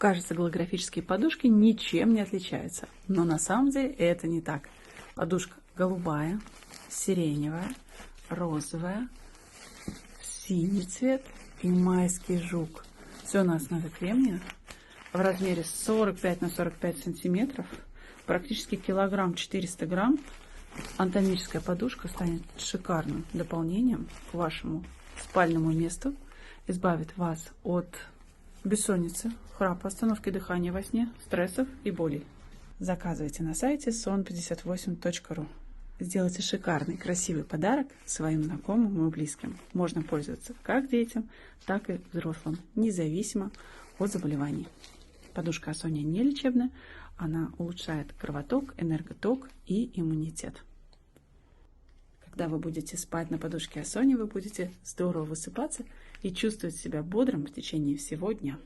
Кажется, голографические подушки ничем не отличаются, но на самом деле это не так. Подушка голубая, сиреневая, розовая, синий цвет и майский жук. Все на основе кремния в размере 45 на 45 сантиметров, практически килограмм 400 грамм. Антоническая подушка станет шикарным дополнением к вашему спальному месту, избавит вас от бессонницы, храпа, остановки дыхания во сне, стрессов и болей. Заказывайте на сайте son58.ru. Сделайте шикарный, красивый подарок своим знакомым и близким. Можно пользоваться как детям, так и взрослым, независимо от заболеваний. Подушка Осония не лечебная, она улучшает кровоток, энерготок и иммунитет. Когда вы будете спать на подушке Осония, вы будете здорово высыпаться и чувствовать себя бодрым в течение всего дня.